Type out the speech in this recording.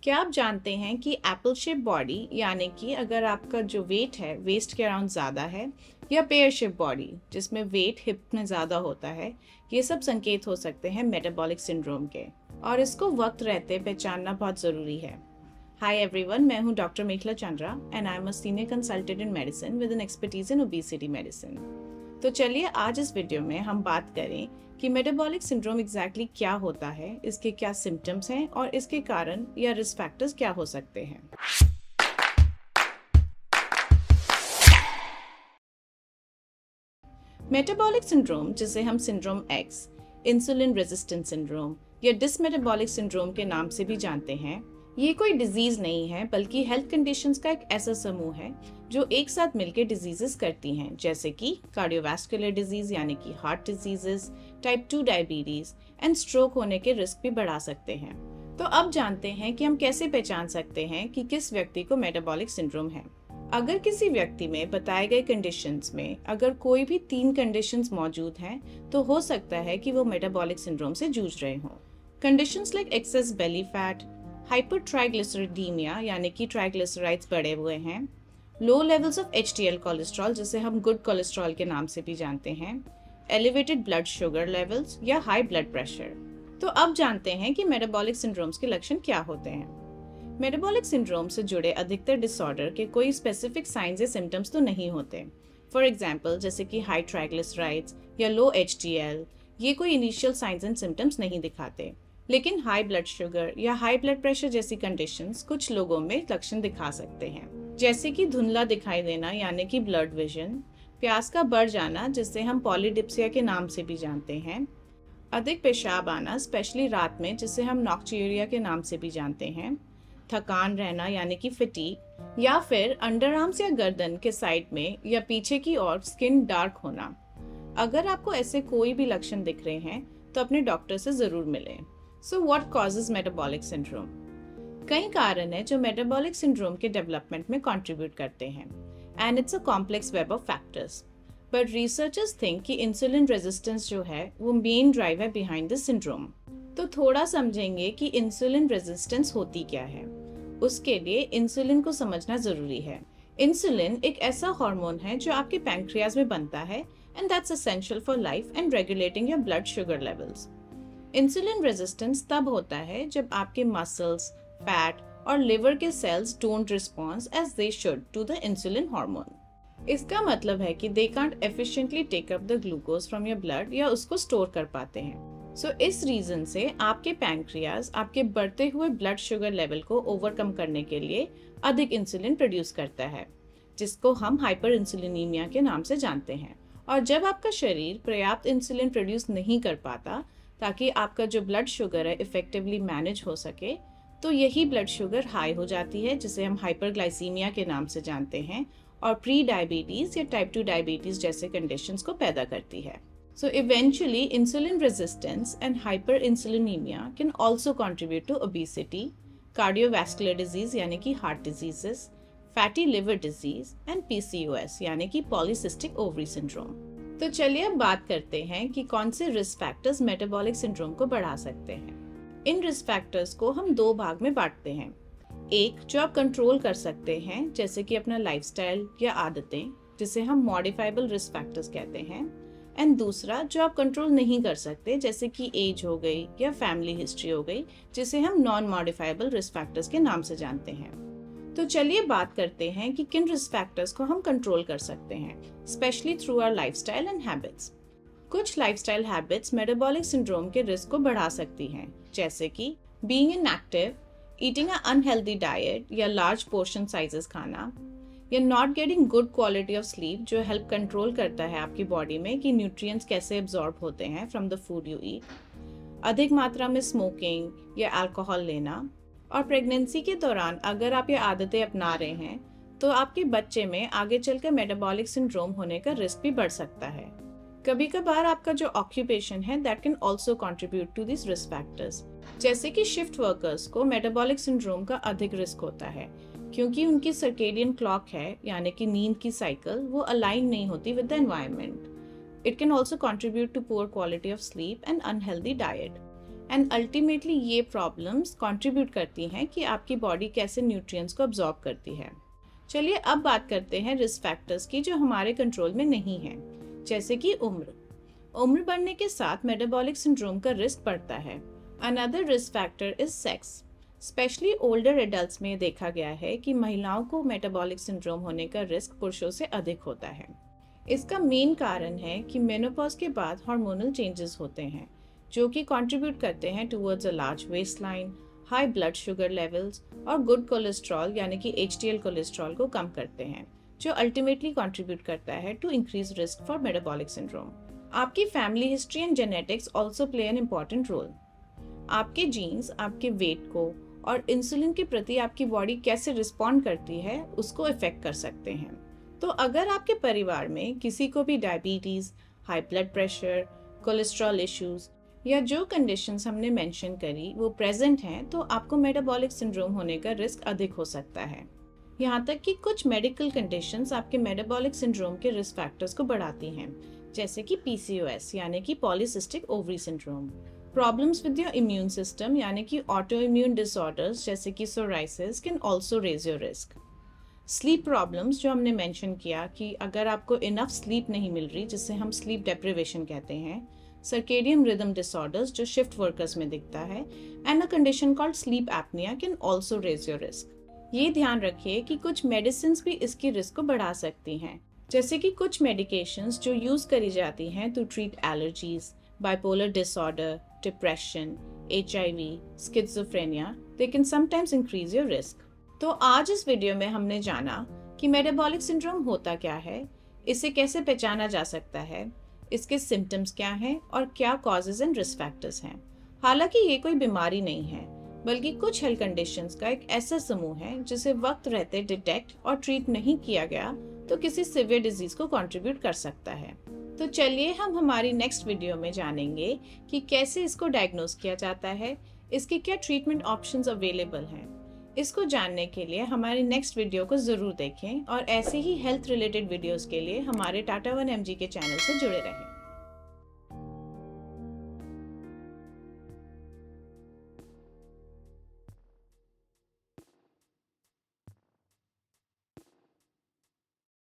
क्या आप जानते हैं कि एप्पल शेप बॉडी यानी कि अगर आपका जो वेट है वेस्ट के अराउंड ज़्यादा है, या पेयर शेप बॉडी जिसमें वेट हिप में ज़्यादा होता है, ये सब संकेत हो सकते हैं मेटाबॉलिक सिंड्रोम के, और इसको वक्त रहते पहचानना बहुत ज़रूरी है। हाय एवरीवन, मैं हूँ doctor mekhela Chandra and I am a senior consultant in medicine with an expertise in obesity medicine. तो चलिए आज इस वीडियो में हम बात करें कि मेटाबॉलिक सिंड्रोम एग्जैक्टली क्या होता है, इसके क्या सिम्टम्स हैं और इसके कारण या रिस्क फैक्टर्स क्या हो सकते हैं। मेटाबॉलिक सिंड्रोम, जिसे हम syndrome x, insulin resistant syndrome या डिसमेटाबॉलिक सिंड्रोम के नाम से भी जानते हैं, ये कोई डिजीज नहीं है बल्कि हेल्थ कंडीशंस का एक ऐसा समूह है जो एक साथ मिलकर डिजीजेस करती हैं, जैसे कि कार्डियोवास्कुलर डिजीज यानी कि heart diseases, type 2 diabetes and stroke होने के रिस्क भी बढ़ा सकते हैं। तो अब जानते हैं कि हम कैसे पहचान सकते हैं कि किस व्यक्ति को मेटाबॉलिक सिंड्रोम है। अगर किसी व्यक्ति में बताए गए कंडीशंस में अगर कोई भी 3 कंडीशंस मौजूद हैं, तो हो सकता है कि वो मेटाबॉलिक सिंड्रोम से जूझ रहे हों। Conditions like excess belly fat, hyper triglyceridemia यानी कि ट्राइग्लिसराइड्स बढ़े हुए हैं, low levels of HDL cholesterol जिसे हम गुड कोलेस्ट्रॉल के नाम से भी जानते हैं, एलिवेटेड ब्लड शुगर लेवल्स या हाई ब्लड प्रेशर। तो अब जानते हैं कि मेटाबॉलिक सिंड्रोम्स के लक्षण क्या होते हैं। मेटाबॉलिक सिंड्रोम से जुड़े अधिकतर डिसऑर्डर के कोई स्पेसिफिक साइंस या सिम्टम्स तो नहीं होते। फॉर एग्जाम्पल जैसे कि हाई ट्राइग्लिसराइड्स या लो एचडीएल, ये कोई इनिशियल साइंस एंड सिम्टम्स नहीं दिखाते, लेकिन हाई ब्लड शुगर या हाई ब्लड प्रेशर जैसी कंडीशंस कुछ लोगों में लक्षण दिखा सकते हैं, जैसे कि धुंधला दिखाई देना यानी कि ब्लड विजन, प्यास का बढ़ जाना जिसे हम पॉलीडिप्सिया के नाम से भी जानते हैं, अधिक पेशाब आना स्पेशली रात में जिसे हम नॉक्ट्यूरिया के नाम से भी जानते हैं, थकान रहना यानी कि फटीग, या फिर अंडरआर्म्स या गर्दन के साइड में या पीछे की ओर स्किन डार्क होना। अगर आपको ऐसे कोई भी लक्षण दिख रहे हैं तो अपने डॉक्टर से जरूर मिलें। So what causes metabolic syndrome? कई कारण हैं जो मेटाबॉलिक सिंड्रोम के डेवलपमेंट में कंट्रीब्यूट करते हैं, and it's a complex web of factors. But researchers think कि इंसुलिन रेजिस्टेंस जो है वो मेन ड्राइव है बिहाइंड दिस सिंड्रोम। तो थोड़ा समझेंगे कि इंसुलिन रेजिस्टेंस होती क्या है। उसके लिए इंसुलिन को समझना जरूरी है। इंसुलिन एक ऐसा हार्मोन है जो आपके पैंक्रियाज में बनता है, and that's essential for life and regulating your blood sugar levels. Insulin resistance तब होता है जब आपके मसल्स, फैट और लिवर के cells don't respond as they should to the insulin hormone. इसका मतलब है कि they can't efficiently take up the glucose from your blood या उसको स्टोर कर पाते हैं। सो इस रीजन से आपके पैंक्रियाज आपके बढ़ते हुए ब्लड शुगर लेवल को ओवरकम करने के लिए अधिक इंसुलिन प्रोड्यूस करता है, जिसको हम हाइपर इंसुलिनीमिया के नाम से जानते हैं। और जब आपका शरीर पर्याप्त इंसुलिन प्रोड्यूस नहीं कर पाता ताकि आपका जो ब्लड शुगर है इफेक्टिवली मैनेज हो सके, तो यही ब्लड शुगर हाई हो जाती है जिसे हम हाइपरग्लाइसीमिया के नाम से जानते हैं, और प्री डायबिटीज या टाइप 2 डायबिटीज जैसे कंडीशंस को पैदा करती है। So eventually insulin resistance and hyper insulinemia can also contribute to obesity, cardiovascular disease यानी कि heart diseases, fatty liver disease and PCOS यानी कि पॉलीसिस्टिक ओवरी सिंड्रोम। तो चलिए अब बात करते हैं कि कौन से रिस्क फैक्टर्स मेटाबॉलिक सिंड्रोम को बढ़ा सकते हैं। इन रिस्क फैक्टर्स को हम 2 भाग में बांटते हैं। एक जो आप कंट्रोल कर सकते हैं, जैसे कि अपना लाइफस्टाइल या आदतें, जिसे हम मॉडिफाइबल रिस्क फैक्टर्स कहते हैं, एंड दूसरा जो आप कंट्रोल नहीं कर सकते, जैसे कि एज हो गई या फैमिली हिस्ट्री हो गई, जिसे हम नॉन मॉडिफाइबल रिस्क फैक्टर्स के नाम से जानते हैं। तो चलिए बात करते हैं कि किन रिस्क फैक्टर्स को हम कंट्रोल कर सकते हैं, specially through our lifestyle and habits. कुछ लाइफस्टाइल हैबिट्स मेटाबॉलिक सिंड्रोम के रिस्क को बढ़ा सकती हैं, जैसे कि being inactive, eating a unhealthy diet या लार्ज पोर्शन साइजेस खाना, या not getting good quality of sleep जो हेल्प कंट्रोल करता है आपकी बॉडी में कि न्यूट्रिएंट्स कैसे एब्जॉर्ब होते हैं from the food you eat, अधिक मात्रा में स्मोकिंग या अल्कोहल लेना, और प्रेगनेंसी के दौरान अगर आप ये आदतें अपना रहे हैं तो आपके बच्चे में आगे चलकर मेटाबॉलिक सिंड्रोम होने का रिस्क भी बढ़ सकता है। कभी कभार आपका जो ऑक्यूपेशन है that can also contribute to this risk factors, जैसे कि शिफ्ट वर्कर्स को मेटाबॉलिक सिंड्रोम का अधिक रिस्क होता है क्योंकि उनकी सर्केडियन क्लॉक है यानी कि नींद की साइकिल वो अलाइन नहीं होती with the environment. It can also contribute to poor quality of sleep and unhealthy diet. And ultimately ये प्रॉब्लम्स कंट्रीब्यूट करती हैं कि आपकी बॉडी कैसे न्यूट्रिएंट्स को अब्जॉर्ब करती है। चलिए अब बात करते हैं रिस्क फैक्टर्स की जो हमारे कंट्रोल में नहीं है, जैसे कि उम्र बढ़ने के साथ मेटाबॉलिक सिंड्रोम का रिस्क बढ़ता है। Another risk factor is sex. Specially older adults में देखा गया है कि महिलाओं को मेटाबॉलिक सिंड्रोम होने का रिस्क पुरुषों से अधिक होता है। इसका मेन कारण है कि मेनोपॉज के बाद हार्मोनल चेंजेस होते हैं जो कि कंट्रीब्यूट करते हैं towards a large waistline, high blood sugar levels और गुड कोलेस्ट्रॉल यानी कि HDL कोलेस्ट्रॉल को कम करते हैं, जो अल्टीमेटली कंट्रीब्यूट करता है to increase risk for metabolic syndrome. आपकी family history and genetics also play an important role. आपके जीन्स आपके वेट को और इंसुलिन के प्रति आपकी बॉडी कैसे रिस्पॉन्ड करती है उसको इफेक्ट कर सकते हैं। तो अगर आपके परिवार में किसी को भी diabetes, high blood pressure, cholesterol issues या जो कंडीशंस हमने मेंशन करी वो प्रेजेंट हैं, तो आपको मेटाबॉलिक सिंड्रोम होने का रिस्क अधिक हो सकता है। यहाँ तक कि कुछ मेडिकल कंडीशंस आपके मेटाबॉलिक सिंड्रोम के रिस्क फैक्टर्स को बढ़ाती हैं, जैसे कि PCOS यानी कि polycystic ovary syndrome, problems with your immune system यानी कि ऑटो इम्यून डिसऑर्डर्स जैसे कि psoriasis can also raise your risk. Sleep problems जो हमने मेंशन किया कि अगर आपको इनफ स्लीप नहीं मिल रही, जिसे हम स्लीप डेप्रिवेशन कहते हैं, सर्केडियन रिदम डिसऑर्डर्स जो शिफ्ट वर्कर्स में दिखता है, and a condition called sleep apnoea can also raise your risk. ये ध्यान रखिए कि कुछ मेडिसिन भी इसकी रिस्क को बढ़ा सकती हैं, जैसे कि कुछ मेडिकेशंस जो यूज करी जाती हैं to treat allergies, bipolar disorder, depression, HIV, schizophrenia, they can sometimes increase your risk. तो आज इस वीडियो में हमने जाना कि मेटाबॉलिक सिंड्रोम होता क्या है, इसे कैसे पहचाना जा सकता है, इसके सिम्टम्स क्या हैं और क्या कॉजेज एंड रिस्क फैक्टर्स हैं। हालांकि ये कोई बीमारी नहीं है, बल्कि कुछ हेल्थ कंडीशंस का एक ऐसा समूह है जिसे वक्त रहते डिटेक्ट और ट्रीट नहीं किया गया तो किसी सिवियर डिजीज को कंट्रीब्यूट कर सकता है। तो चलिए हम हमारी नेक्स्ट वीडियो में जानेंगे कि कैसे इसको डायग्नोज किया जाता है, इसके क्या ट्रीटमेंट ऑप्शंस अवेलेबल हैं। इसको जानने के लिए हमारी नेक्स्ट वीडियो को जरूर देखें और ऐसे ही हेल्थ रिलेटेड वीडियोस के लिए हमारे टाटा 1mg के चैनल से जुड़े रहें।